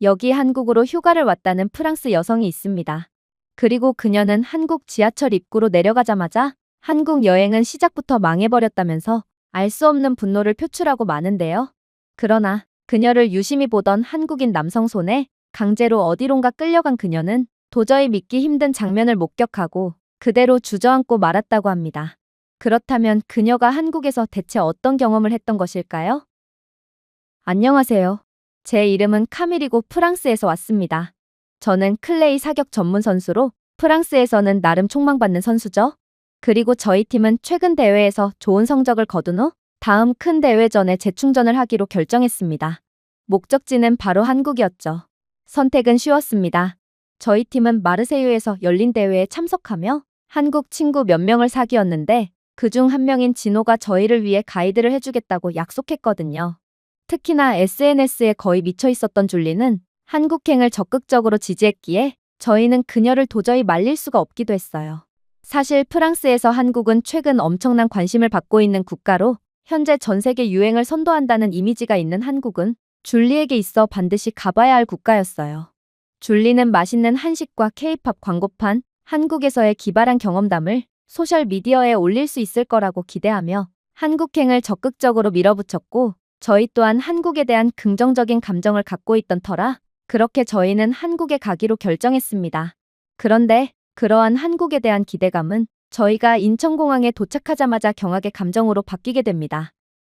여기 한국으로 휴가를 왔다는 프랑스 여성이 있습니다. 그리고 그녀는 한국 지하철 입구로 내려가자마자 한국 여행은 시작부터 망해버렸다면서 알 수 없는 분노를 표출하고 마는데요. 그러나 그녀를 유심히 보던 한국인 남성 손에 강제로 어디론가 끌려간 그녀는 도저히 믿기 힘든 장면을 목격하고 그대로 주저앉고 말았다고 합니다. 그렇다면 그녀가 한국에서 대체 어떤 경험을 했던 것일까요? 안녕하세요. 제 이름은 카밀이고 프랑스에서 왔습니다. 저는 클레이 사격 전문 선수로 프랑스에서는 나름 촉망받는 선수죠. 그리고 저희 팀은 최근 대회에서 좋은 성적을 거둔 후 다음 큰 대회 전에 재충전을 하기로 결정했습니다. 목적지는 바로 한국이었죠. 선택은 쉬웠습니다. 저희 팀은 마르세유에서 열린 대회에 참석하며 한국 친구 몇 명을 사귀었는데 그중 한 명인 진호가 저희를 위해 가이드를 해주겠다고 약속했거든요. 특히나 SNS에 거의 미쳐 있었던 줄리는 한국행을 적극적으로 지지했기에 저희는 그녀를 도저히 말릴 수가 없기도 했어요. 사실 프랑스에서 한국은 최근 엄청난 관심을 받고 있는 국가로 현재 전 세계 유행을 선도한다는 이미지가 있는 한국은 줄리에게 있어 반드시 가봐야 할 국가였어요. 줄리는 맛있는 한식과 K-팝 광고판, 한국에서의 기발한 경험담을 소셜미디어에 올릴 수 있을 거라고 기대하며 한국행을 적극적으로 밀어붙였고 저희 또한 한국에 대한 긍정적인 감정을 갖고 있던 터라 그렇게 저희는 한국에 가기로 결정했습니다. 그런데 그러한 한국에 대한 기대감은 저희가 인천공항에 도착하자마자 경악의 감정으로 바뀌게 됩니다.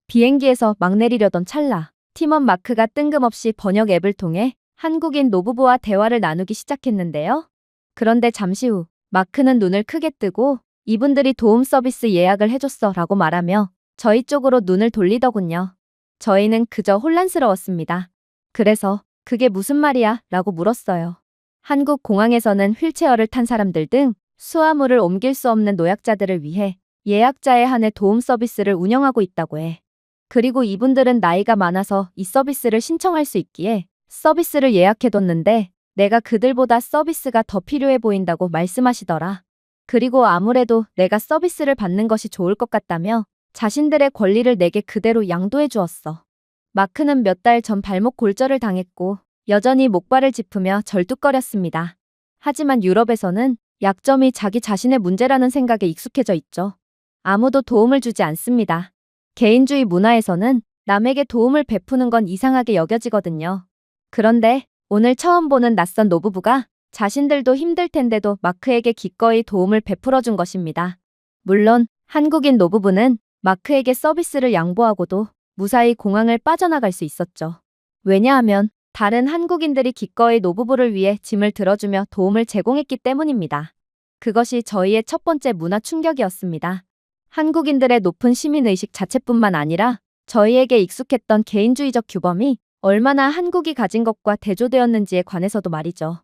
비행기에서 막 내리려던 찰나 팀원 마크가 뜬금없이 번역 앱을 통해 한국인 노부부와 대화를 나누기 시작했는데요. 그런데 잠시 후 마크는 눈을 크게 뜨고 이분들이 도움 서비스 예약을 해줬어 라고 말하며 저희 쪽으로 눈을 돌리더군요. 저희는 그저 혼란스러웠습니다. 그래서 그게 무슨 말이야? 라고 물었어요. 한국 공항에서는 휠체어를 탄 사람들 등 수화물을 옮길 수 없는 노약자들을 위해 예약자에 한해 도움 서비스를 운영하고 있다고 해. 그리고 이분들은 나이가 많아서 이 서비스를 신청할 수 있기에 서비스를 예약해뒀는데 내가 그들보다 서비스가 더 필요해 보인다고 말씀하시더라. 그리고 아무래도 내가 서비스를 받는 것이 좋을 것 같다며 자신들의 권리를 내게 그대로 양도해 주었어. 마크는 몇 달 전 발목 골절을 당했고 여전히 목발을 짚으며 절뚝거렸습니다. 하지만 유럽에서는 약점이 자기 자신의 문제라는 생각에 익숙해져 있죠. 아무도 도움을 주지 않습니다. 개인주의 문화에서는 남에게 도움을 베푸는 건 이상하게 여겨지거든요. 그런데 오늘 처음 보는 낯선 노부부가 자신들도 힘들 텐데도 마크에게 기꺼이 도움을 베풀어 준 것입니다. 물론 한국인 노부부는 마크에게 서비스를 양보하고도 무사히 공항을 빠져나갈 수 있었죠. 왜냐하면 다른 한국인들이 기꺼이 노부부를 위해 짐을 들어주며 도움을 제공했기 때문입니다. 그것이 저희의 첫 번째 문화 충격이었습니다. 한국인들의 높은 시민의식 자체뿐만 아니라 저희에게 익숙했던 개인주의적 규범이 얼마나 한국이 가진 것과 대조되었는지에 관해서도 말이죠.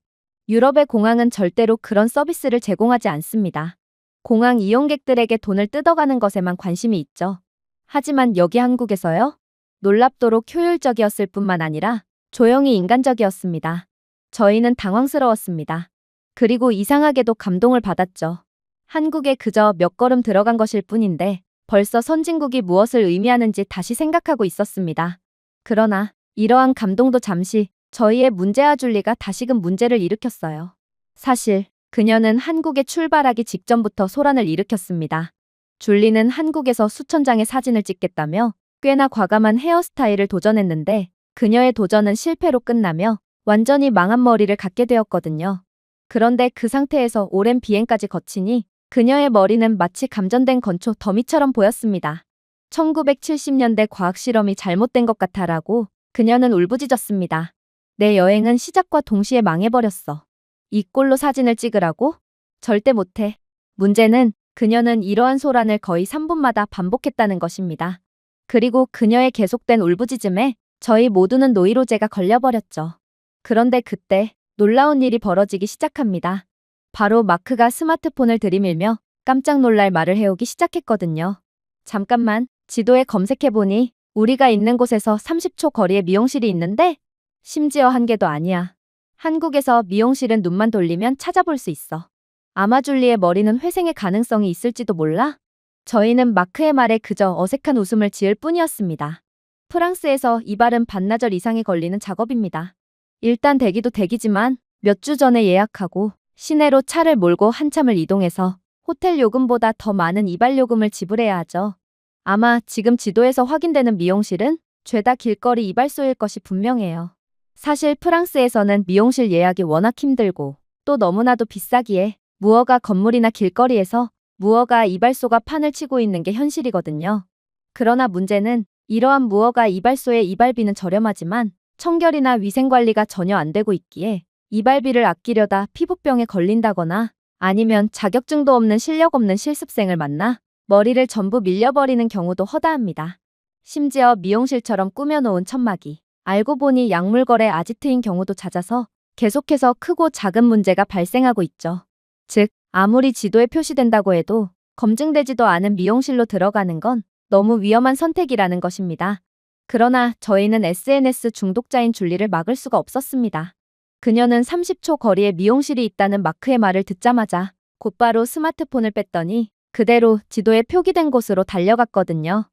유럽의 공항은 절대로 그런 서비스를 제공하지 않습니다. 공항 이용객들에게 돈을 뜯어가는 것에만 관심이 있죠. 하지만 여기 한국에서요? 놀랍도록 효율적이었을 뿐만 아니라 조용히 인간적이었습니다. 저희는 당황스러웠습니다. 그리고 이상하게도 감동을 받았죠. 한국에 그저 몇 걸음 들어간 것일 뿐인데 벌써 선진국이 무엇을 의미하는지 다시 생각하고 있었습니다. 그러나 이러한 감동도 잠시 저희의 문제아 줄리가 다시금 문제를 일으켰어요. 사실 그녀는 한국에 출발하기 직전부터 소란을 일으켰습니다. 줄리는 한국에서 수천 장의 사진을 찍겠다며 꽤나 과감한 헤어스타일을 도전했는데 그녀의 도전은 실패로 끝나며 완전히 망한 머리를 갖게 되었거든요. 그런데 그 상태에서 오랜 비행까지 거치니 그녀의 머리는 마치 감전된 건초 더미처럼 보였습니다. 1970년대 과학실험이 잘못된 것 같아라고 그녀는 울부짖었습니다. 내 여행은 시작과 동시에 망해버렸어. 이 꼴로 사진을 찍으라고? 절대 못해. 문제는 그녀는 이러한 소란을 거의 3분마다 반복했다는 것입니다. 그리고 그녀의 계속된 울부짖음에 저희 모두는 노이로제가 걸려버렸죠. 그런데 그때 놀라운 일이 벌어지기 시작합니다. 바로 마크가 스마트폰을 들이밀며 깜짝 놀랄 말을 해오기 시작했거든요. 잠깐만, 지도에 검색해보니 우리가 있는 곳에서 30초 거리에 미용실이 있는데 심지어 한 개도 아니야. 한국에서 미용실은 눈만 돌리면 찾아볼 수 있어. 아마 줄리의 머리는 회생의 가능성이 있을지도 몰라? 저희는 마크의 말에 그저 어색한 웃음을 지을 뿐이었습니다. 프랑스에서 이발은 반나절 이상이 걸리는 작업입니다. 일단 대기도 대기지만 몇 주 전에 예약하고 시내로 차를 몰고 한참을 이동해서 호텔 요금보다 더 많은 이발 요금을 지불해야 하죠. 아마 지금 지도에서 확인되는 미용실은 죄다 길거리 이발소일 것이 분명해요. 사실 프랑스에서는 미용실 예약이 워낙 힘들고 또 너무나도 비싸기에 무허가 건물이나 길거리에서 무허가 이발소가 판을 치고 있는 게 현실이거든요. 그러나 문제는 이러한 무허가 이발소의 이발비는 저렴하지만 청결이나 위생관리가 전혀 안 되고 있기에 이발비를 아끼려다 피부병에 걸린다거나 아니면 자격증도 없는 실력 없는 실습생을 만나 머리를 전부 밀려버리는 경우도 허다합니다. 심지어 미용실처럼 꾸며놓은 천막이 알고 보니 약물거래 아지트인 경우도 잦아서 계속해서 크고 작은 문제가 발생하고 있죠. 즉, 아무리 지도에 표시된다고 해도 검증되지도 않은 미용실로 들어가는 건 너무 위험한 선택이라는 것입니다. 그러나 저희는 SNS 중독자인 줄리를 막을 수가 없었습니다. 그녀는 30초 거리에 미용실이 있다는 마크의 말을 듣자마자 곧바로 스마트폰을 뺐더니 그대로 지도에 표기된 곳으로 달려갔거든요.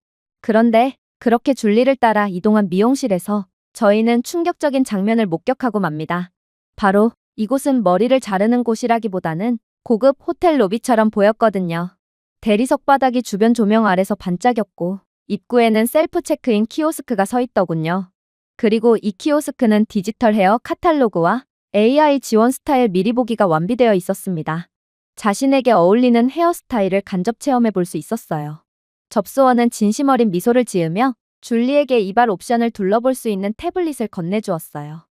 그런데 그렇게 줄리를 따라 이동한 미용실에서 저희는 충격적인 장면을 목격하고 맙니다. 바로 이곳은 머리를 자르는 곳이라기보다는 고급 호텔 로비처럼 보였거든요. 대리석 바닥이 주변 조명 아래서 반짝였고 입구에는 셀프 체크인 키오스크가 서 있더군요. 그리고 이 키오스크는 디지털 헤어 카탈로그와 AI 지원 스타일 미리 보기가 완비되어 있었습니다. 자신에게 어울리는 헤어스타일을 간접 체험해 볼 수 있었어요. 접수원은 진심 어린 미소를 지으며 줄리에게 이발 옵션을 둘러볼 수 있는 태블릿을 건네주었어요.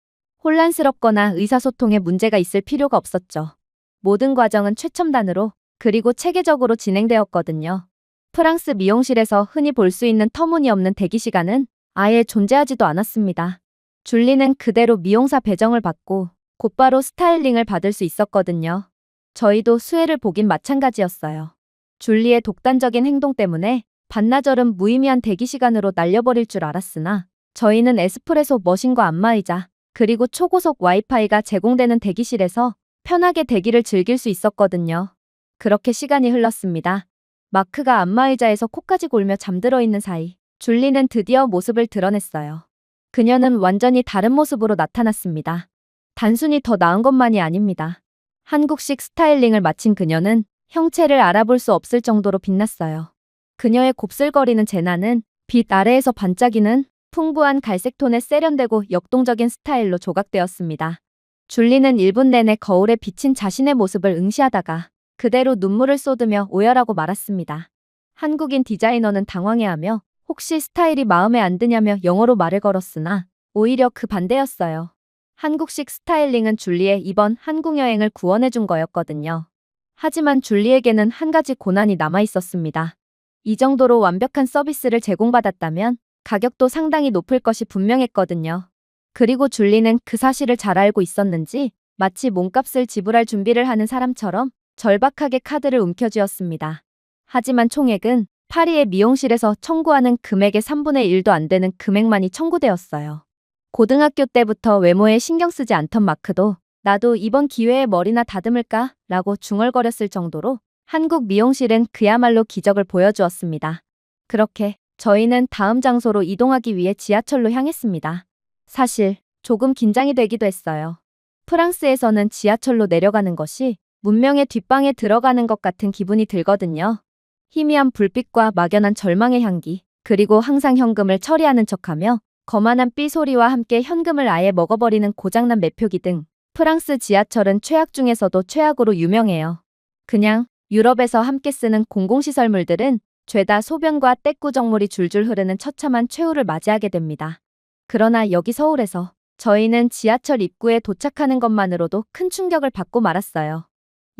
혼란스럽거나 의사소통에 문제가 있을 필요가 없었죠. 모든 과정은 최첨단으로 그리고 체계적으로 진행되었거든요. 프랑스 미용실에서 흔히 볼 수 있는 터무니없는 대기 시간은 아예 존재하지도 않았습니다. 줄리는 그대로 미용사 배정을 받고 곧바로 스타일링을 받을 수 있었거든요. 저희도 수혜를 보긴 마찬가지였어요. 줄리의 독단적인 행동 때문에 반나절은 무의미한 대기 시간으로 날려버릴 줄 알았으나 저희는 에스프레소 머신과 안마의자 그리고 초고속 와이파이가 제공되는 대기실에서 편하게 대기를 즐길 수 있었거든요. 그렇게 시간이 흘렀습니다. 마크가 안마의자에서 코까지 골며 잠들어 있는 사이 줄리는 드디어 모습을 드러냈어요. 그녀는 완전히 다른 모습으로 나타났습니다. 단순히 더 나은 것만이 아닙니다. 한국식 스타일링을 마친 그녀는 형체를 알아볼 수 없을 정도로 빛났어요. 그녀의 곱슬거리는 재난은 빛 아래에서 반짝이는 풍부한 갈색 톤의 세련되고 역동적인 스타일로 조각되었습니다. 줄리는 1분 내내 거울에 비친 자신의 모습을 응시하다가 그대로 눈물을 쏟으며 오열하고 말았습니다. 한국인 디자이너는 당황해하며 혹시 스타일이 마음에 안 드냐며 영어로 말을 걸었으나 오히려 그 반대였어요. 한국식 스타일링은 줄리의 이번 한국 여행을 구원해준 거였거든요. 하지만 줄리에게는 한 가지 고난이 남아 있었습니다. 이 정도로 완벽한 서비스를 제공받았다면 가격도 상당히 높을 것이 분명했거든요. 그리고 줄리는 그 사실을 잘 알고 있었는지 마치 몸값을 지불할 준비를 하는 사람처럼 절박하게 카드를 움켜쥐었습니다. 하지만 총액은 파리의 미용실에서 청구하는 금액의 3분의 1도 안 되는 금액만이 청구되었어요. 고등학교 때부터 외모에 신경 쓰지 않던 마크도 나도 이번 기회에 머리나 다듬을까? 라고 중얼거렸을 정도로 한국 미용실은 그야말로 기적을 보여주었습니다. 그렇게 저희는 다음 장소로 이동하기 위해 지하철로 향했습니다. 사실 조금 긴장이 되기도 했어요. 프랑스에서는 지하철로 내려가는 것이 문명의 뒷방에 들어가는 것 같은 기분이 들거든요. 희미한 불빛과 막연한 절망의 향기, 그리고 항상 현금을 처리하는 척하며 거만한 삐 소리와 함께 현금을 아예 먹어버리는 고장난 매표기 등 프랑스 지하철은 최악 중에서도 최악으로 유명해요. 그냥 유럽에서 함께 쓰는 공공시설물들은 죄다 소변과 떼꾸정물이 줄줄 흐르는 처참한 최후를 맞이하게 됩니다. 그러나 여기 서울에서 저희는 지하철 입구에 도착하는 것만으로도 큰 충격을 받고 말았어요.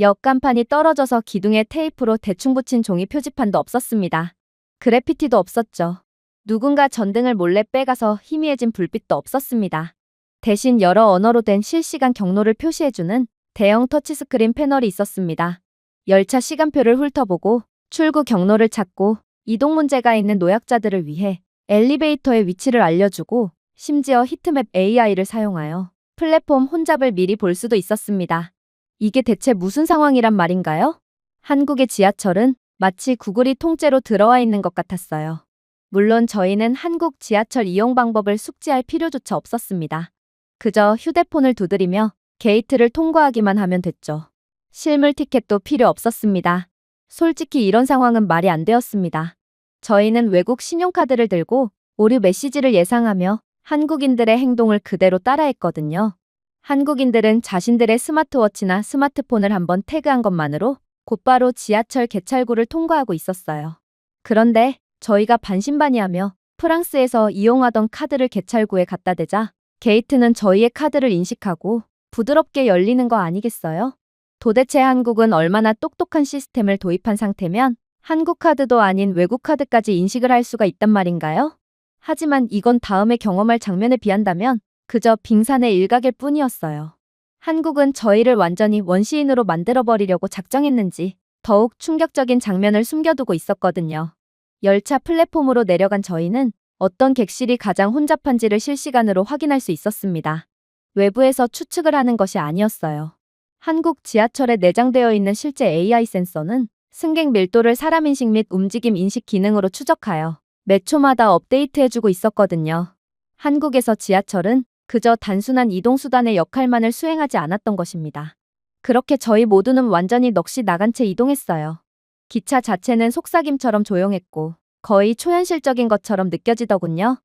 역 간판이 떨어져서 기둥에 테이프로 대충 붙인 종이 표지판도 없었습니다. 그래피티도 없었죠. 누군가 전등을 몰래 빼가서 희미해진 불빛도 없었습니다. 대신 여러 언어로 된 실시간 경로를 표시해주는 대형 터치스크린 패널이 있었습니다. 열차 시간표를 훑어보고 출구 경로를 찾고 이동 문제가 있는 노약자들을 위해 엘리베이터의 위치를 알려주고 심지어 히트맵 AI를 사용하여 플랫폼 혼잡을 미리 볼 수도 있었습니다. 이게 대체 무슨 상황이란 말인가요? 한국의 지하철은 마치 구글이 통째로 들어와 있는 것 같았어요. 물론 저희는 한국 지하철 이용 방법을 숙지할 필요조차 없었습니다. 그저 휴대폰을 두드리며 게이트를 통과하기만 하면 됐죠. 실물 티켓도 필요 없었습니다. 솔직히 이런 상황은 말이 안 되었습니다. 저희는 외국 신용카드를 들고 오류 메시지를 예상하며 한국인들의 행동을 그대로 따라했거든요. 한국인들은 자신들의 스마트워치나 스마트폰을 한번 태그한 것만으로 곧바로 지하철 개찰구를 통과하고 있었어요. 그런데 저희가 반신반의하며 프랑스에서 이용하던 카드를 개찰구에 갖다 대자 게이트는 저희의 카드를 인식하고 부드럽게 열리는 거 아니겠어요? 도대체 한국은 얼마나 똑똑한 시스템을 도입한 상태면 한국 카드도 아닌 외국 카드까지 인식을 할 수가 있단 말인가요? 하지만 이건 다음에 경험할 장면에 비한다면 그저 빙산의 일각일 뿐이었어요. 한국은 저희를 완전히 원시인으로 만들어버리려고 작정했는지 더욱 충격적인 장면을 숨겨두고 있었거든요. 열차 플랫폼으로 내려간 저희는 어떤 객실이 가장 혼잡한지를 실시간으로 확인할 수 있었습니다. 외부에서 추측을 하는 것이 아니었어요. 한국 지하철에 내장되어 있는 실제 AI 센서는 승객 밀도를 사람 인식 및 움직임 인식 기능으로 추적하여 매 초마다 업데이트해주고 있었거든요. 한국에서 지하철은 그저 단순한 이동수단의 역할만을 수행하지 않았던 것입니다. 그렇게 저희 모두는 완전히 넋이 나간 채 이동했어요. 기차 자체는 속삭임처럼 조용했고 거의 초현실적인 것처럼 느껴지더군요.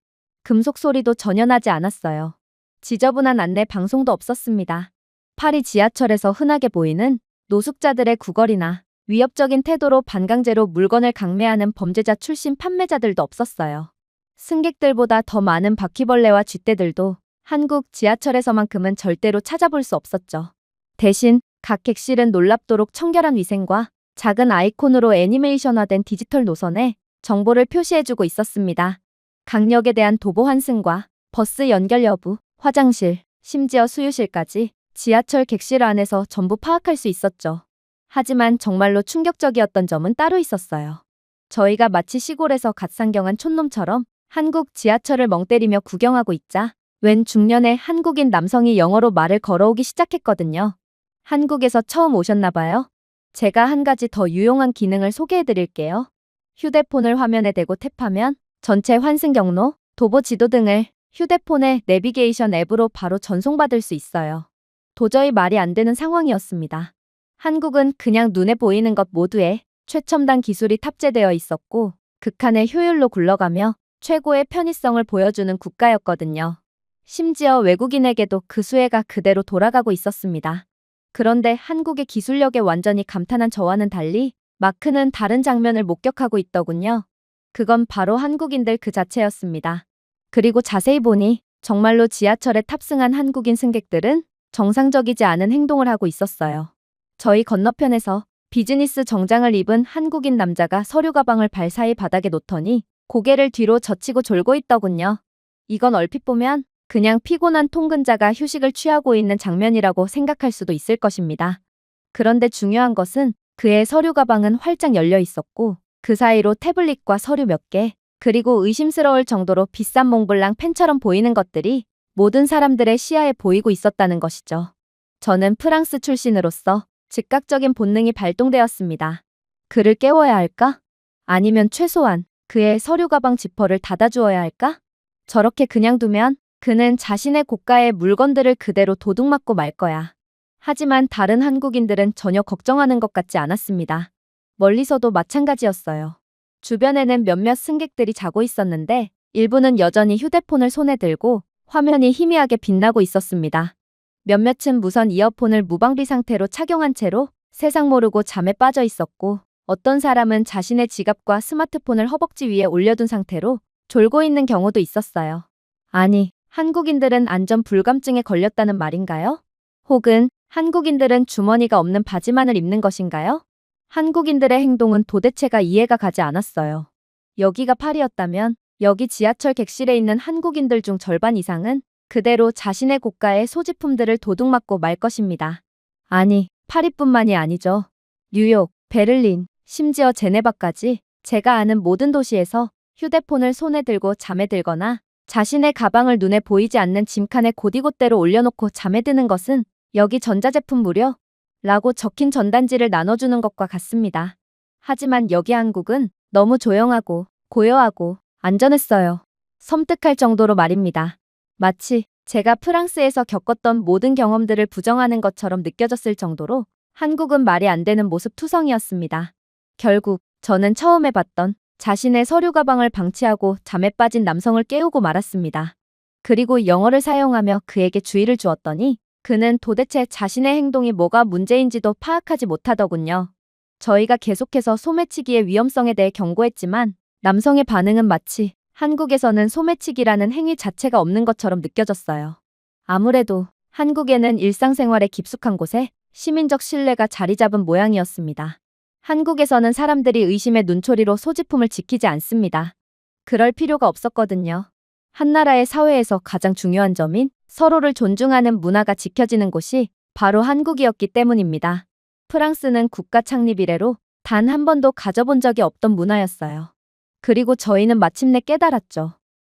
금속 소리도 전혀 나지 않았어요. 지저분한 안내 방송도 없었습니다. 파리 지하철에서 흔하게 보이는 노숙자들의 구걸이나 위협적인 태도로 반강제로 물건을 강매하는 범죄자 출신 판매자들도 없었어요. 승객들보다 더 많은 바퀴벌레와 쥐떼들도 한국 지하철에서만큼은 절대로 찾아볼 수 없었죠. 대신 각 객실은 놀랍도록 청결한 위생과 작은 아이콘으로 애니메이션화된 디지털 노선에 정보를 표시해주고 있었습니다. 강력에 대한 도보 환승과 버스 연결 여부, 화장실, 심지어 수유실까지 지하철 객실 안에서 전부 파악할 수 있었죠. 하지만 정말로 충격적이었던 점은 따로 있었어요. 저희가 마치 시골에서 갓 상경한 촌놈처럼 한국 지하철을 멍 때리며 구경하고 있자 웬 중년의 한국인 남성이 영어로 말을 걸어오기 시작했거든요. 한국에서 처음 오셨나 봐요. 제가 한 가지 더 유용한 기능을 소개해 드릴게요. 휴대폰을 화면에 대고 탭하면 전체 환승 경로, 도보 지도 등을 휴대폰의 내비게이션 앱으로 바로 전송받을 수 있어요. 도저히 말이 안 되는 상황이었습니다. 한국은 그냥 눈에 보이는 것 모두에 최첨단 기술이 탑재되어 있었고 극한의 효율로 굴러가며 최고의 편의성을 보여주는 국가였거든요. 심지어 외국인에게도 그 수혜가 그대로 돌아가고 있었습니다. 그런데 한국의 기술력에 완전히 감탄한 저와는 달리 마크는 다른 장면을 목격하고 있더군요. 그건 바로 한국인들 그 자체였습니다. 그리고 자세히 보니 정말로 지하철에 탑승한 한국인 승객들은 정상적이지 않은 행동을 하고 있었어요. 저희 건너편에서 비즈니스 정장을 입은 한국인 남자가 서류 가방을 발 사이 바닥에 놓더니 고개를 뒤로 젖히고 졸고 있더군요. 이건 얼핏 보면 그냥 피곤한 통근자가 휴식을 취하고 있는 장면이라고 생각할 수도 있을 것입니다. 그런데 중요한 것은 그의 서류 가방은 활짝 열려 있었고 그 사이로 태블릿과 서류 몇 개, 그리고 의심스러울 정도로 비싼 몽블랑 펜처럼 보이는 것들이 모든 사람들의 시야에 보이고 있었다는 것이죠. 저는 프랑스 출신으로서 즉각적인 본능이 발동되었습니다. 그를 깨워야 할까? 아니면 최소한 그의 서류 가방 지퍼를 닫아주어야 할까? 저렇게 그냥 두면 그는 자신의 고가의 물건들을 그대로 도둑맞고 말 거야. 하지만 다른 한국인들은 전혀 걱정하는 것 같지 않았습니다. 멀리서도 마찬가지였어요. 주변에는 몇몇 승객들이 자고 있었는데 일부는 여전히 휴대폰을 손에 들고 화면이 희미하게 빛나고 있었습니다. 몇몇은 무선 이어폰을 무방비 상태로 착용한 채로 세상 모르고 잠에 빠져 있었고 어떤 사람은 자신의 지갑과 스마트폰을 허벅지 위에 올려둔 상태로 졸고 있는 경우도 있었어요. 아니, 한국인들은 안전 불감증에 걸렸다는 말인가요? 혹은 한국인들은 주머니가 없는 바지만을 입는 것인가요? 한국인들의 행동은 도대체가 이해가 가지 않았어요. 여기가 파리였다면 여기 지하철 객실에 있는 한국인들 중 절반 이상은 그대로 자신의 고가의 소지품들을 도둑맞고 말 것입니다. 아니, 파리뿐만이 아니죠. 뉴욕, 베를린, 심지어 제네바까지 제가 아는 모든 도시에서 휴대폰을 손에 들고 잠에 들거나 자신의 가방을 눈에 보이지 않는 짐칸에 곧이곧대로 올려놓고 잠에 드는 것은 여기 전자제품 무료? 라고 적힌 전단지를 나눠주는 것과 같습니다. 하지만 여기 한국은 너무 조용하고 고요하고 안전했어요. 섬뜩할 정도로 말입니다. 마치 제가 프랑스에서 겪었던 모든 경험들을 부정하는 것처럼 느껴졌을 정도로 한국은 말이 안 되는 모습 투성이었습니다. 결국 저는 처음에 봤던 자신의 서류 가방을 방치하고 잠에 빠진 남성을 깨우고 말았습니다. 그리고 영어를 사용하며 그에게 주의를 주었더니 그는 도대체 자신의 행동이 뭐가 문제인지도 파악하지 못하더군요. 저희가 계속해서 소매치기의 위험성에 대해 경고했지만 남성의 반응은 마치 한국에서는 소매치기라는 행위 자체가 없는 것처럼 느껴졌어요. 아무래도 한국에는 일상생활에 깊숙한 곳에 시민적 신뢰가 자리 잡은 모양이었습니다. 한국에서는 사람들이 의심의 눈초리로 소지품을 지키지 않습니다. 그럴 필요가 없었거든요. 한 나라의 사회에서 가장 중요한 점인 서로를 존중하는 문화가 지켜지는 곳이 바로 한국이었기 때문입니다. 프랑스는 국가 창립 이래로 단 한 번도 가져본 적이 없던 문화였어요. 그리고 저희는 마침내 깨달았죠.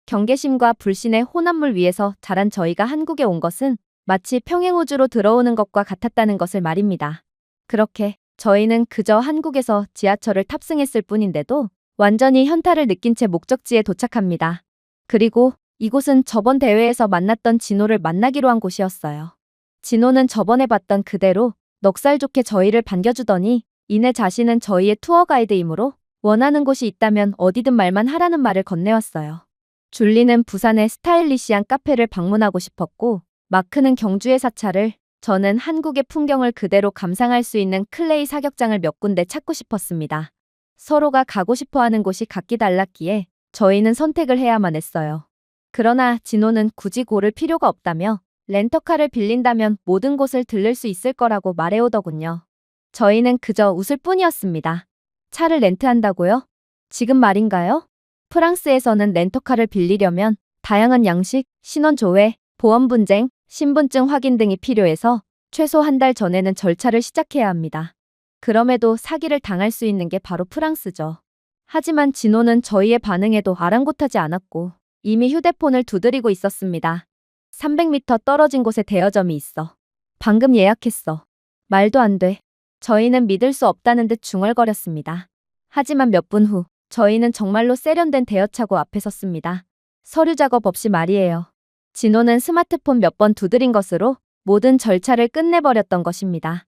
경계심과 불신의 혼합물 위에서 자란 저희가 한국에 온 것은 마치 평행우주로 들어오는 것과 같았다는 것을 말입니다. 그렇게 저희는 그저 한국에서 지하철을 탑승했을 뿐인데도 완전히 현타를 느낀 채 목적지에 도착합니다. 그리고 이곳은 저번 대회에서 만났던 진호를 만나기로 한 곳이었어요. 진호는 저번에 봤던 그대로 넉살 좋게 저희를 반겨주더니 이내 자신은 저희의 투어 가이드이므로 원하는 곳이 있다면 어디든 말만 하라는 말을 건네왔어요. 줄리는 부산의 스타일리시한 카페를 방문하고 싶었고 마크는 경주의 사찰을, 저는 한국의 풍경을 그대로 감상할 수 있는 클레이 사격장을 몇 군데 찾고 싶었습니다. 서로가 가고 싶어하는 곳이 각기 달랐기에 저희는 선택을 해야만 했어요. 그러나 진호는 굳이 고를 필요가 없다며 렌터카를 빌린다면 모든 곳을 들를 수 있을 거라고 말해오더군요. 저희는 그저 웃을 뿐이었습니다. 차를 렌트한다고요? 지금 말인가요? 프랑스에서는 렌터카를 빌리려면 다양한 양식, 신원 조회, 보험 분쟁, 신분증 확인 등이 필요해서 최소 한 달 전에는 절차를 시작해야 합니다. 그럼에도 사기를 당할 수 있는 게 바로 프랑스죠. 하지만 진호는 저희의 반응에도 아랑곳하지 않았고 이미 휴대폰을 두드리고 있었습니다. 300m 떨어진 곳에 대여점이 있어. 방금 예약했어. 말도 안 돼. 저희는 믿을 수 없다는 듯 중얼거렸습니다. 하지만 몇 분 후 저희는 정말로 세련된 대여차고 앞에 섰습니다. 서류 작업 없이 말이에요. 진호는 스마트폰 몇 번 두드린 것으로 모든 절차를 끝내버렸던 것입니다.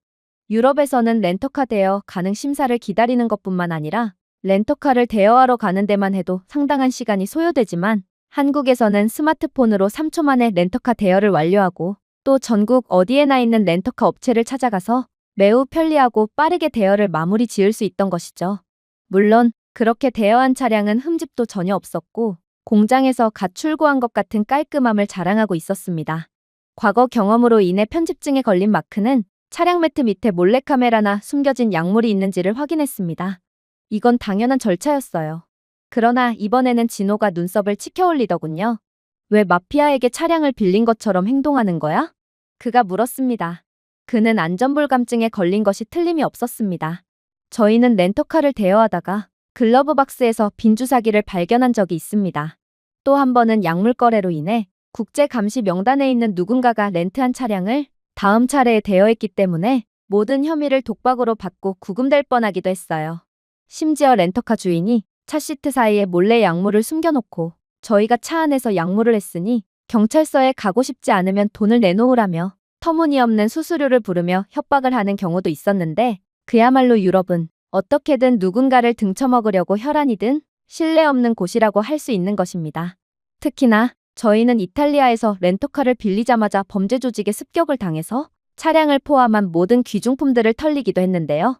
유럽에서는 렌터카 대여 가능 심사를 기다리는 것뿐만 아니라 렌터카를 대여하러 가는 데만 해도 상당한 시간이 소요되지만 한국에서는 스마트폰으로 3초 만에 렌터카 대여를 완료하고 또 전국 어디에나 있는 렌터카 업체를 찾아가서 매우 편리하고 빠르게 대여를 마무리 지을 수 있던 것이죠. 물론 그렇게 대여한 차량은 흠집도 전혀 없었고 공장에서 갓 출고한 것 같은 깔끔함을 자랑하고 있었습니다. 과거 경험으로 인해 편집증에 걸린 마크는 차량 매트 밑에 몰래카메라나 숨겨진 약물이 있는지를 확인했습니다. 이건 당연한 절차였어요. 그러나 이번에는 진호가 눈썹을 치켜올리더군요. 왜 마피아에게 차량을 빌린 것처럼 행동하는 거야? 그가 물었습니다. 그는 안전불감증에 걸린 것이 틀림이 없었습니다. 저희는 렌터카를 대여하다가 글러브 박스에서 빈주사기를 발견한 적이 있습니다. 또 한 번은 약물 거래로 인해 국제 감시 명단에 있는 누군가가 렌트한 차량을 다음 차례에 대여했기 때문에 모든 혐의를 독박으로 받고 구금될 뻔하기도 했어요. 심지어 렌터카 주인이 차 시트 사이에 몰래 약물을 숨겨놓고 저희가 차 안에서 약물을 했으니 경찰서에 가고 싶지 않으면 돈을 내놓으라며 터무니없는 수수료를 부르며 협박을 하는 경우도 있었는데 그야말로 유럽은 어떻게든 누군가를 등쳐먹으려고 혈안이든 신뢰 없는 곳이라고 할 수 있는 것입니다. 특히나 저희는 이탈리아에서 렌터카를 빌리자마자 범죄 조직의 습격을 당해서 차량을 포함한 모든 귀중품들을 털리기도 했는데요.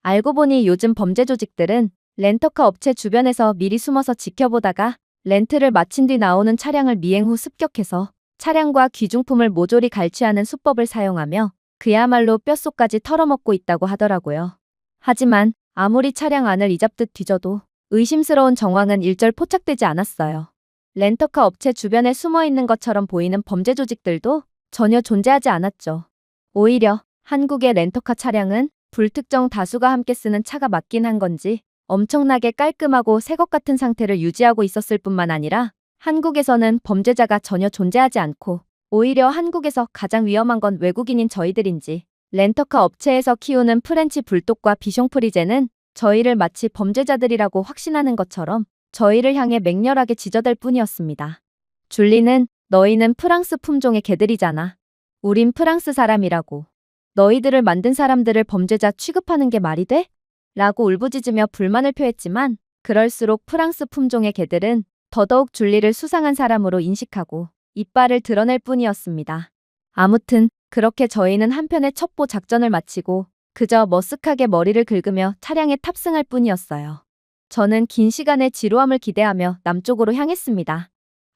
알고 보니 요즘 범죄 조직들은 렌터카 업체 주변에서 미리 숨어서 지켜보다가 렌트를 마친 뒤 나오는 차량을 미행 후 습격해서 차량과 귀중품을 모조리 갈취하는 수법을 사용하며 그야말로 뼛속까지 털어먹고 있다고 하더라고요. 하지만 아무리 차량 안을 이잡듯 뒤져도 의심스러운 정황은 일절 포착되지 않았어요. 렌터카 업체 주변에 숨어 있는 것처럼 보이는 범죄 조직들도 전혀 존재하지 않았죠. 오히려 한국의 렌터카 차량은 불특정 다수가 함께 쓰는 차가 맞긴 한 건지 엄청나게 깔끔하고 새 것 같은 상태를 유지하고 있었을 뿐만 아니라 한국에서는 범죄자가 전혀 존재하지 않고 오히려 한국에서 가장 위험한 건 외국인인 저희들인지 렌터카 업체에서 키우는 프렌치 불독과 비숑 프리제는 저희를 마치 범죄자들이라고 확신하는 것처럼 저희를 향해 맹렬하게 지저댈 뿐이었습니다. 줄리는 너희는 프랑스 품종의 개들이잖아. 우린 프랑스 사람이라고. 너희들을 만든 사람들을 범죄자 취급하는 게 말이 돼? 라고 울부짖으며 불만을 표했지만 그럴수록 프랑스 품종의 개들은 더더욱 줄리를 수상한 사람으로 인식하고 이빨을 드러낼 뿐이었습니다. 아무튼 그렇게 저희는 한편의 첩보 작전을 마치고 그저 머쓱하게 머리를 긁으며 차량에 탑승할 뿐이었어요. 저는 긴 시간의 지루함을 기대하며 남쪽으로 향했습니다.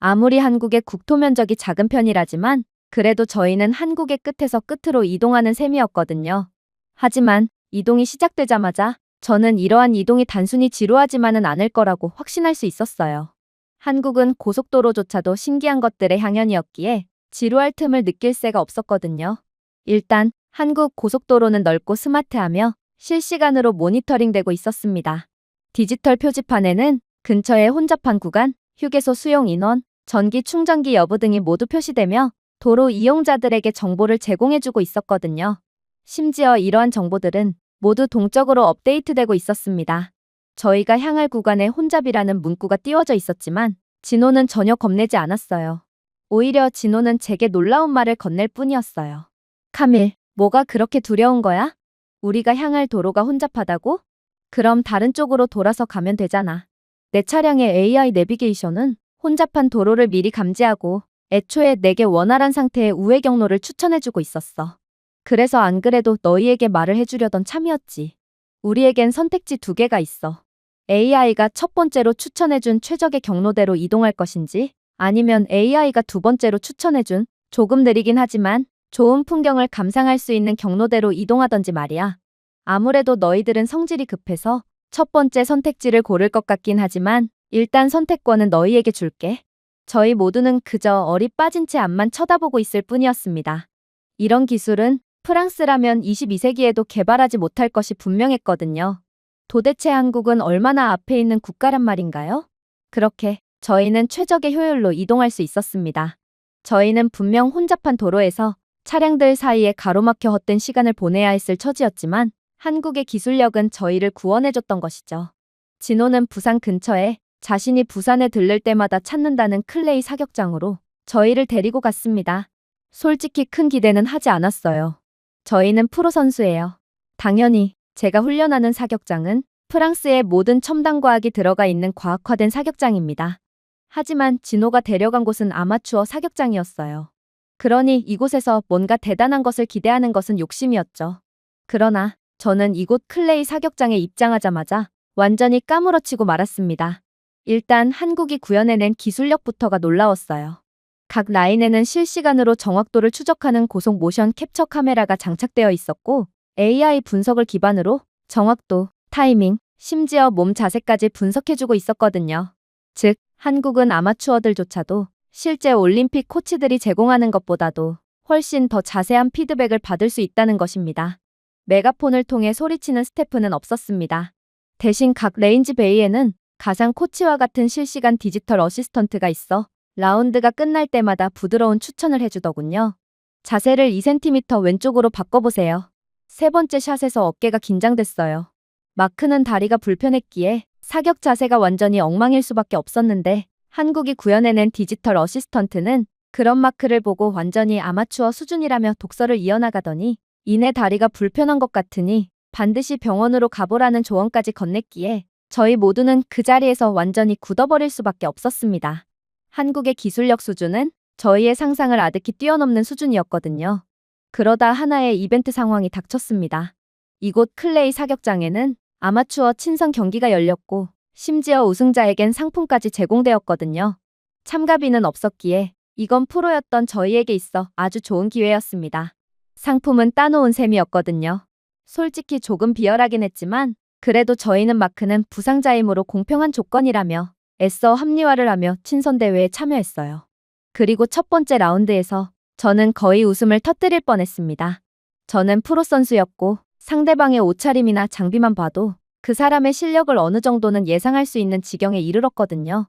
아무리 한국의 국토 면적이 작은 편이라지만 그래도 저희는 한국의 끝에서 끝으로 이동하는 셈이었거든요. 하지만 이동이 시작되자마자 저는 이러한 이동이 단순히 지루하지만은 않을 거라고 확신할 수 있었어요. 한국은 고속도로조차도 신기한 것들의 향연이었기에 지루할 틈을 느낄 새가 없었거든요. 일단 한국 고속도로는 넓고 스마트하며 실시간으로 모니터링되고 있었습니다. 디지털 표지판에는 근처의 혼잡한 구간, 휴게소 수용 인원, 전기 충전기 여부 등이 모두 표시되며 도로 이용자들에게 정보를 제공해주고 있었거든요. 심지어 이러한 정보들은 모두 동적으로 업데이트되고 있었습니다. 저희가 향할 구간에 혼잡이라는 문구가 띄워져 있었지만 진호는 전혀 겁내지 않았어요. 오히려 진호는 제게 놀라운 말을 건넬 뿐이었어요. 카밀, 뭐가 그렇게 두려운 거야? 우리가 향할 도로가 혼잡하다고? 그럼 다른 쪽으로 돌아서 가면 되잖아. 내 차량의 AI 내비게이션은 혼잡한 도로를 미리 감지하고 애초에 내게 원활한 상태의 우회 경로를 추천해주고 있었어. 그래서 안 그래도 너희에게 말을 해주려던 참이었지. 우리에겐 선택지 2개가 있어. AI가 첫 번째로 추천해준 최적의 경로대로 이동할 것인지 아니면 AI가 두 번째로 추천해준 조금 느리긴 하지만 좋은 풍경을 감상할 수 있는 경로대로 이동하던지 말이야. 아무래도 너희들은 성질이 급해서 첫 번째 선택지를 고를 것 같긴 하지만 일단 선택권은 너희에게 줄게. 저희 모두는 그저 어리 빠진 채 앞만 쳐다보고 있을 뿐이었습니다. 이런 기술은 프랑스라면 22세기에도 개발하지 못할 것이 분명했거든요. 도대체 한국은 얼마나 앞에 있는 국가란 말인가요? 그렇게 저희는 최적의 효율로 이동할 수 있었습니다. 저희는 분명 혼잡한 도로에서 차량들 사이에 가로막혀 헛된 시간을 보내야 했을 처지였지만 한국의 기술력은 저희를 구원해줬던 것이죠. 진호는 부산 근처에 자신이 부산에 들를 때마다 찾는다는 클레이 사격장으로 저희를 데리고 갔습니다. 솔직히 큰 기대는 하지 않았어요. 저희는 프로 선수예요. 당연히 제가 훈련하는 사격장은 프랑스의 모든 첨단 과학이 들어가 있는 과학화된 사격장입니다. 하지만 진호가 데려간 곳은 아마추어 사격장이었어요. 그러니 이곳에서 뭔가 대단한 것을 기대하는 것은 욕심이었죠. 그러나 저는 이곳 클레이 사격장에 입장하자마자 완전히 까무러치고 말았습니다. 일단 한국이 구현해낸 기술력부터가 놀라웠어요. 각 라인에는 실시간으로 정확도를 추적하는 고속 모션 캡처 카메라가 장착되어 있었고 AI 분석을 기반으로 정확도, 타이밍, 심지어 몸 자세까지 분석해주고 있었거든요. 즉, 한국은 아마추어들조차도 실제 올림픽 코치들이 제공하는 것보다도 훨씬 더 자세한 피드백을 받을 수 있다는 것입니다. 메가폰을 통해 소리치는 스태프는 없었습니다. 대신 각 레인지 베이에는 가상 코치와 같은 실시간 디지털 어시스턴트가 있어 라운드가 끝날 때마다 부드러운 추천을 해주더군요. 자세를 2cm 왼쪽으로 바꿔보세요. 세 번째 샷에서 어깨가 긴장됐어요. 마크는 다리가 불편했기에 사격 자세가 완전히 엉망일 수밖에 없었는데 한국이 구현해낸 디지털 어시스턴트는 그런 마크를 보고 완전히 아마추어 수준이라며 독서를 이어나가더니 이내 다리가 불편한 것 같으니 반드시 병원으로 가보라는 조언까지 건넸기에 저희 모두는 그 자리에서 완전히 굳어버릴 수밖에 없었습니다. 한국의 기술력 수준은 저희의 상상을 아득히 뛰어넘는 수준이었거든요. 그러다 하나의 이벤트 상황이 닥쳤습니다. 이곳 클레이 사격장에는 아마추어 친선 경기가 열렸고 심지어 우승자에겐 상품까지 제공되었거든요. 참가비는 없었기에 이건 프로였던 저희에게 있어 아주 좋은 기회였습니다. 상품은 따놓은 셈이었거든요. 솔직히 조금 비열하긴 했지만 그래도 저희는 마크는 부상자이므로 공평한 조건이라며 애써 합리화를 하며 친선대회에 참여했어요. 그리고 첫 번째 라운드에서 저는 거의 웃음을 터뜨릴 뻔했습니다. 저는 프로 선수였고 상대방의 옷차림이나 장비만 봐도 그 사람의 실력을 어느 정도는 예상할 수 있는 지경에 이르렀거든요.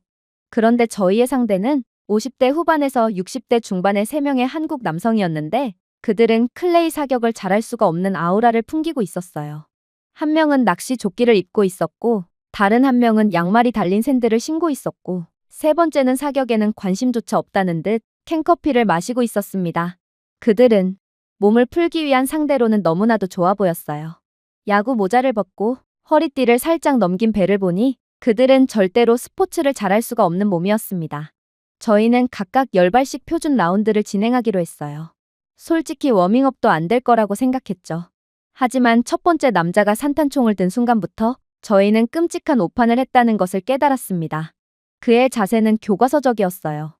그런데 저희의 상대는 50대 후반에서 60대 중반의 3명의 한국 남성이었는데 그들은 클레이 사격을 잘할 수가 없는 아우라를 풍기고 있었어요. 한 명은 낚시 조끼를 입고 있었고 다른 한 명은 양말이 달린 샌들을 신고 있었고 세 번째는 사격에는 관심조차 없다는 듯 캔커피를 마시고 있었습니다. 그들은 몸을 풀기 위한 상대로는 너무나도 좋아 보였어요. 야구 모자를 벗고 허리띠를 살짝 넘긴 배를 보니 그들은 절대로 스포츠를 잘할 수가 없는 몸이었습니다. 저희는 각각 10발씩 표준 라운드를 진행하기로 했어요. 솔직히 워밍업도 안 될 거라고 생각했죠. 하지만 첫 번째 남자가 산탄총을 든 순간부터 저희는 끔찍한 오판을 했다는 것을 깨달았습니다. 그의 자세는 교과서적이었어요.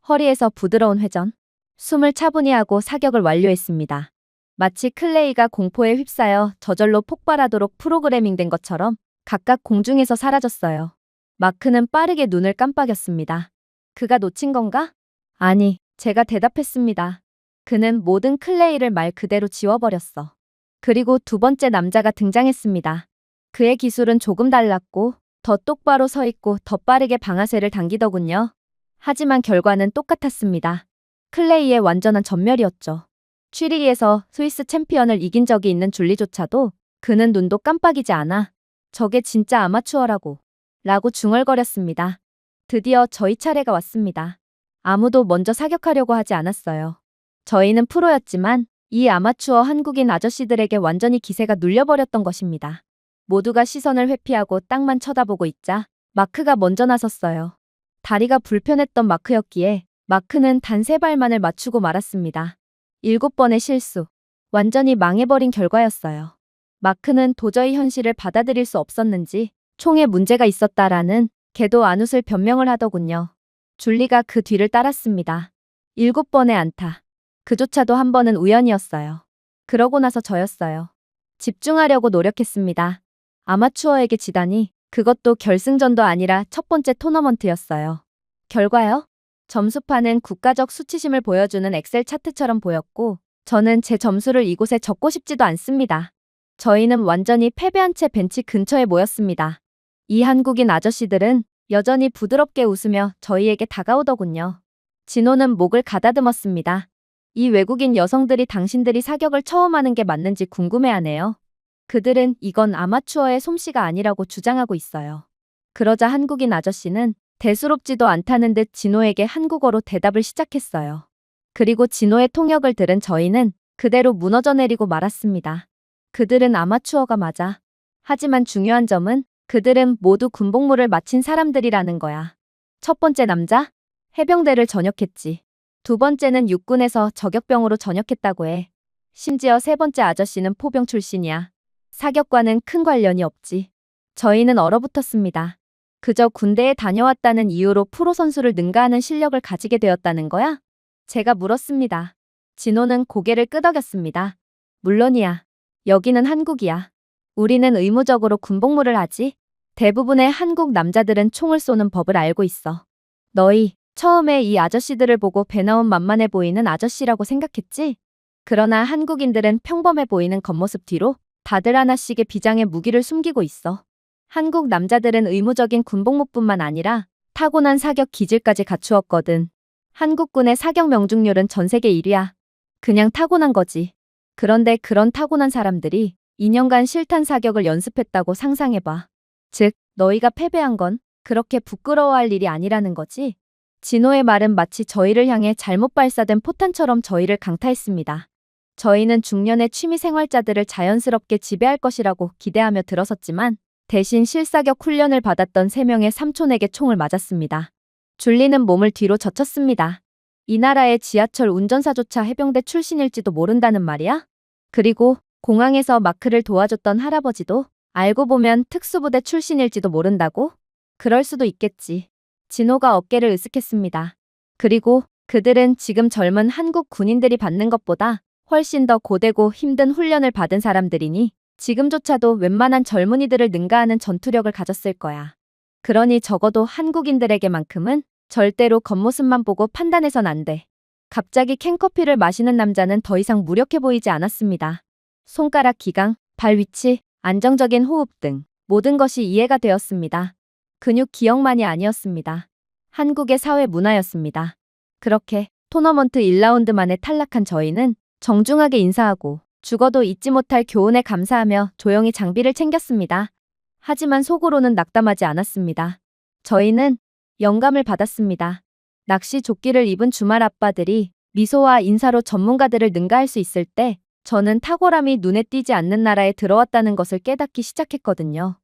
허리에서 부드러운 회전, 숨을 차분히 하고 사격을 완료했습니다. 마치 클레이가 공포에 휩싸여 저절로 폭발하도록 프로그래밍된 것처럼 각각 공중에서 사라졌어요. 마크는 빠르게 눈을 깜빡였습니다. 그가 놓친 건가? 아니, 제가 대답했습니다. 그는 모든 클레이를 말 그대로 지워버렸어. 그리고 두 번째 남자가 등장했습니다. 그의 기술은 조금 달랐고 더 똑바로 서 있고 더 빠르게 방아쇠를 당기더군요. 하지만 결과는 똑같았습니다. 클레이의 완전한 전멸이었죠. 취리기에서 스위스 챔피언을 이긴 적이 있는 줄리조차도 그는 눈도 깜빡이지 않아 저게 진짜 아마추어라고 라고 중얼거렸습니다. 드디어 저희 차례가 왔습니다. 아무도 먼저 사격하려고 하지 않았어요. 저희는 프로였지만 이 아마추어 한국인 아저씨들에게 완전히 기세가 눌려버렸던 것입니다. 모두가 시선을 회피하고 땅만 쳐다보고 있자 마크가 먼저 나섰어요. 다리가 불편했던 마크였기에 마크는 단 3발만을 맞추고 말았습니다. 7번의 실수. 완전히 망해버린 결과였어요. 마크는 도저히 현실을 받아들일 수 없었는지 총에 문제가 있었다라는 개도 안 웃을 변명을 하더군요. 줄리가 그 뒤를 따랐습니다. 7번의 안타. 그조차도 한 번은 우연이었어요. 그러고 나서 저였어요. 집중하려고 노력했습니다. 아마추어에게 지다니 그것도 결승전도 아니라 첫 번째 토너먼트였어요. 결과요? 점수판은 국가적 수치심을 보여주는 엑셀 차트처럼 보였고 저는 제 점수를 이곳에 적고 싶지도 않습니다. 저희는 완전히 패배한 채 벤치 근처에 모였습니다. 이 한국인 아저씨들은 여전히 부드럽게 웃으며 저희에게 다가오더군요. 진호는 목을 가다듬었습니다. 이 외국인 여성들이 당신들이 사격을 처음 하는 게 맞는지 궁금해하네요. 그들은 이건 아마추어의 솜씨가 아니라고 주장하고 있어요. 그러자 한국인 아저씨는 대수롭지도 않다는 듯 진호에게 한국어로 대답을 시작했어요. 그리고 진호의 통역을 들은 저희는 그대로 무너져 내리고 말았습니다. 그들은 아마추어가 맞아. 하지만 중요한 점은 그들은 모두 군복무를 마친 사람들이라는 거야. 첫 번째 남자? 해병대를 전역했지. 두 번째는 육군에서 저격병으로 전역했다고 해. 심지어 세 번째 아저씨는 포병 출신이야. 사격과는 큰 관련이 없지. 저희는 얼어붙었습니다. 그저 군대에 다녀왔다는 이유로 프로 선수를 능가하는 실력을 가지게 되었다는 거야? 제가 물었습니다. 진호는 고개를 끄덕였습니다. 물론이야. 여기는 한국이야. 우리는 의무적으로 군복무를 하지. 대부분의 한국 남자들은 총을 쏘는 법을 알고 있어. 너희 처음에 이 아저씨들을 보고 배 나온 만만해 보이는 아저씨라고 생각했지? 그러나 한국인들은 평범해 보이는 겉모습 뒤로 다들 하나씩의 비장의 무기를 숨기고 있어. 한국 남자들은 의무적인 군복무뿐만 아니라 타고난 사격 기질까지 갖추었거든. 한국군의 사격 명중률은 전 세계 1위야. 그냥 타고난 거지. 그런데 그런 타고난 사람들이 2년간 실탄 사격을 연습했다고 상상해봐. 즉, 너희가 패배한 건 그렇게 부끄러워할 일이 아니라는 거지. 진호의 말은 마치 저희를 향해 잘못 발사된 포탄처럼 저희를 강타했습니다. 저희는 중년의 취미 생활자들을 자연스럽게 지배할 것이라고 기대하며 들어섰지만 대신 실사격 훈련을 받았던 3명의 삼촌에게 총을 맞았습니다. 줄리는 몸을 뒤로 젖혔습니다. 이 나라의 지하철 운전사조차 해병대 출신일지도 모른다는 말이야? 그리고 공항에서 마크를 도와줬던 할아버지도 알고 보면 특수부대 출신일지도 모른다고? 그럴 수도 있겠지. 진호가 어깨를 으쓱했습니다. 그리고 그들은 지금 젊은 한국 군인들이 받는 것보다 훨씬 더 고되고 힘든 훈련을 받은 사람들이니 지금조차도 웬만한 젊은이들을 능가하는 전투력을 가졌을 거야. 그러니 적어도 한국인들에게만큼은 절대로 겉모습만 보고 판단해선 안 돼. 갑자기 캔커피를 마시는 남자는 더 이상 무력해 보이지 않았습니다. 손가락 기강, 발 위치, 안정적인 호흡 등 모든 것이 이해가 되었습니다. 근육 기억만이 아니었습니다. 한국의 사회 문화였습니다. 그렇게 토너먼트 1라운드 만에 탈락한 저희는 정중하게 인사하고 죽어도 잊지 못할 교훈에 감사하며 조용히 장비를 챙겼습니다. 하지만 속으로는 낙담하지 않았습니다. 저희는 영감을 받았습니다. 낚시 조끼를 입은 주말 아빠들이 미소와 인사로 전문가들을 능가할 수 있을 때 저는 탁월함이 눈에 띄지 않는 나라에 들어왔다는 것을 깨닫기 시작했거든요.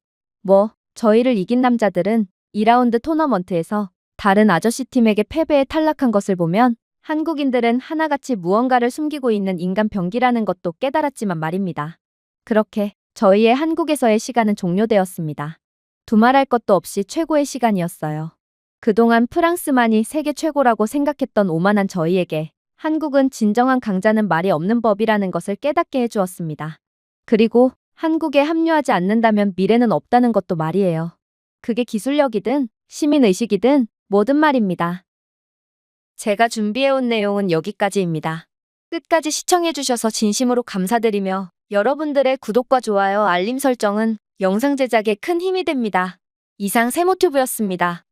저희를 이긴 남자들은 2라운드 토너먼트에서 다른 아저씨 팀에게 패배에 탈락한 것을 보면 한국인들은 하나같이 무언가를 숨기고 있는 인간 병기라는 것도 깨달았지만 말입니다. 그렇게 저희의 한국에서의 시간은 종료되었습니다. 두말할 것도 없이 최고의 시간이었어요. 그동안 프랑스만이 세계 최고라고 생각했던 오만한 저희에게 한국은 진정한 강자는 말이 없는 법이라는 것을 깨닫게 해주었습니다. 그리고 한국에 합류하지 않는다면 미래는 없다는 것도 말이에요. 그게 기술력이든 시민의식이든 뭐든 말입니다. 제가 준비해온 내용은 여기까지입니다. 끝까지 시청해주셔서 진심으로 감사드리며 여러분들의 구독과 좋아요, 알림 설정은 영상 제작에 큰 힘이 됩니다. 이상 세모튜브였습니다.